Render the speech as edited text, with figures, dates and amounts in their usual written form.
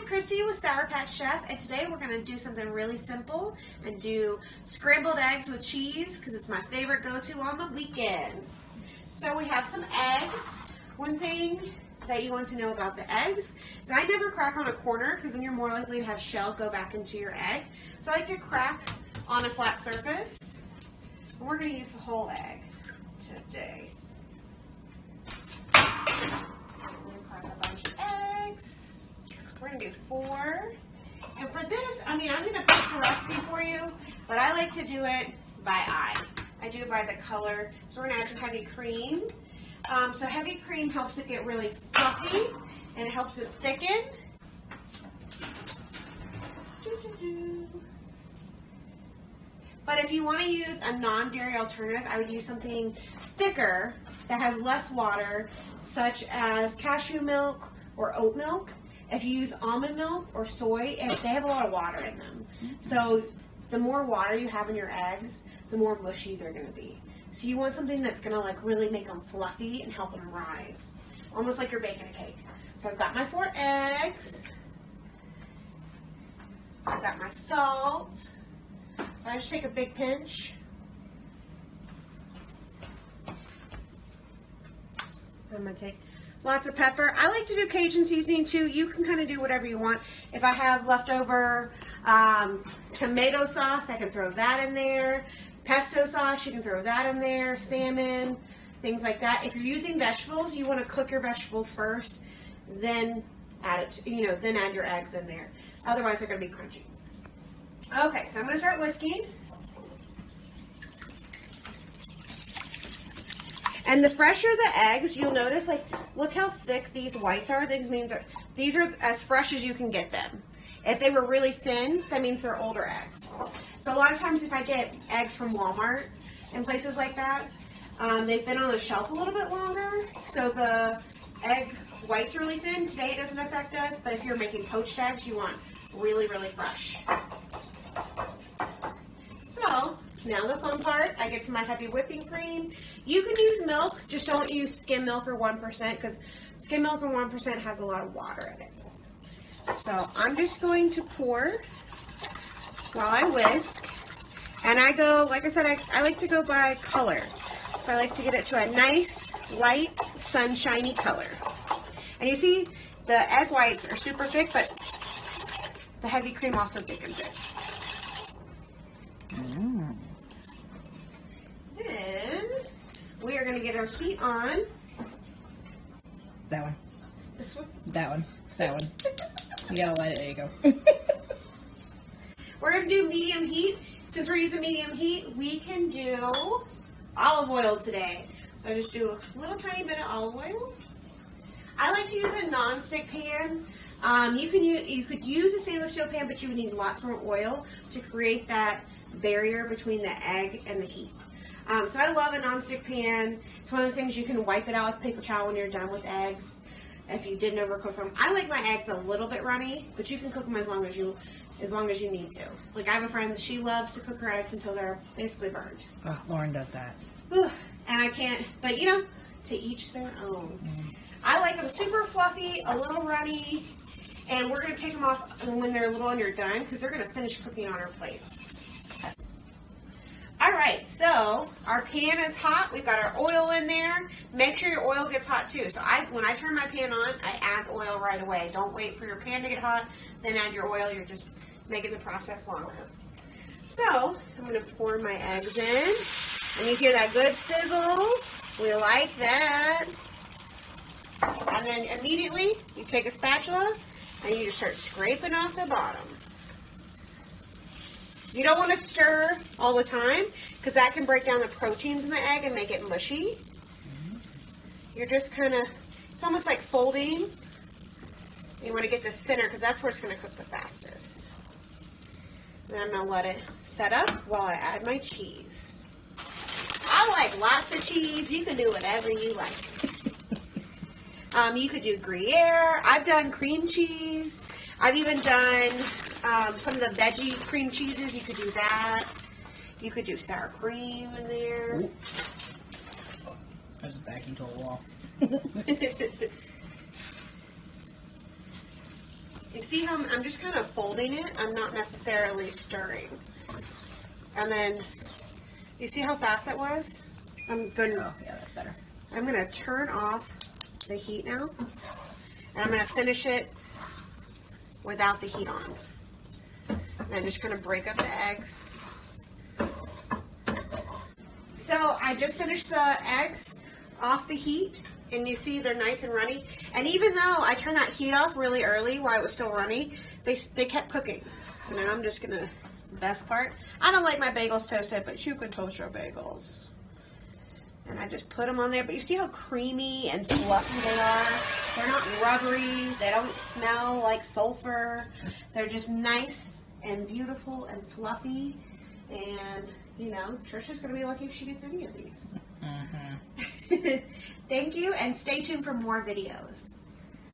Christy with SourPatchChef, and today we're going to do something really simple and do scrambled eggs with cheese because it's my favorite go-to on the weekends. So we have some eggs. One thing that you want to know about the eggs is I never crack on a corner because then you're more likely to have shell go back into your egg. So I like to crack on a flat surface. And we're going to use the whole egg today. We're going to do 4. And for this, I'm going to post a recipe for you, but I like to do it by eye. I do it by the color. So we're going to add some heavy cream. So heavy cream helps it get really fluffy, and it helps it thicken. But if you want to use a non-dairy alternative, I would use something thicker that has less water, such as cashew milk or oat milk. If you use almond milk or soy, they have a lot of water in them. So the more water you have in your eggs, the more mushy they're going to be. So you want something that's going to really make them fluffy and help them rise. Almost like you're baking a cake. So I've got my 4 eggs. I've got my salt. So I just take a big pinch. I'm going to take lots of pepper. I like to do Cajun seasoning too. You can kind of do whatever you want. If I have leftover tomato sauce, I can throw that in there. Pesto sauce, you can throw that in there. Salmon, things like that. If you're using vegetables, you want to cook your vegetables first, then add it. Then add your eggs in there. Otherwise, they're going to be crunchy. Okay, so I'm going to start whisking. And the fresher the eggs, you'll notice, look how thick these whites are. These are as fresh as you can get them. If they were really thin, that means they're older eggs. So a lot of times if I get eggs from Walmart and places like that, they've been on the shelf a little bit longer. So the egg white's really thin. Today it doesn't affect us, but if you're making poached eggs, you want really, really fresh. So now the fun part, I get to my heavy whipping cream. You can use milk, just don't use skim milk or 1% because skim milk or 1% has a lot of water in it. So I'm just going to pour while I whisk. And I go, like I said, I like to go by color. So I like to get it to a nice, light, sunshiny color. And you see, the egg whites are super thick, but the heavy cream also thickens it. Then we are going to get our heat on. That one. This one? That one. That one. You gotta let it, there you go. We're going to do medium heat. Since we're using medium heat, we can do olive oil today. So I just do a little tiny bit of olive oil. I like to use a non-stick pan. You could use a stainless steel pan, but you would need lots more oil to create that barrier between the egg and the heat. So I love a non-stick pan. It's one of those things you can wipe it out with paper towel when you're done with eggs if you didn't overcook them. I like my eggs a little bit runny, but you can cook them as long as you need to. Like I have a friend that she loves to cook her eggs until they're basically burned. Oh, Lauren does that. And I can't, but to each their own. I like them super fluffy, a little runny, and we're going to take them off when they're a little underdone because they're going to finish cooking on our plate. Alright, so our pan is hot. We've got our oil in there. Make sure your oil gets hot too. So when I turn my pan on, I add oil right away. Don't wait for your pan to get hot, then add your oil. You're just making the process longer. So I'm going to pour my eggs in. And you hear that good sizzle. We like that. And then immediately you take a spatula and you just start scraping off the bottom. You don't want to stir all the time because that can break down the proteins in the egg and make it mushy. You're just it's almost like folding. You want to get the center because that's where it's going to cook the fastest. Then I'm going to let it set up while I add my cheese. I like lots of cheese. You can do whatever you like. You could do Gruyere. I've done cream cheese. I've even done some of the veggie cream cheeses. You could do that. You could do sour cream in there. Ooh. I just backed into a wall. You see how I'm just kind of folding it? I'm not necessarily stirring. And then, you see how fast that was? I'm going to, Oh, yeah, that's better. I'm going to turn off the heat now. And I'm going to finish it without the heat on. And I'm just going to break up the eggs. So I just finished the eggs off the heat. And you see they're nice and runny. And even though I turned that heat off really early while it was still runny, they kept cooking. So now I'm just going to, best part, I don't like my bagels toasted, but you can toast your bagels. And I just put them on there. But you see how creamy and fluffy they are? They're not rubbery. They don't smell like sulfur. They're just nice and beautiful and fluffy. And, you know, Trisha's going to be lucky if she gets any of these. Mm-hmm. Thank you, and stay tuned for more videos.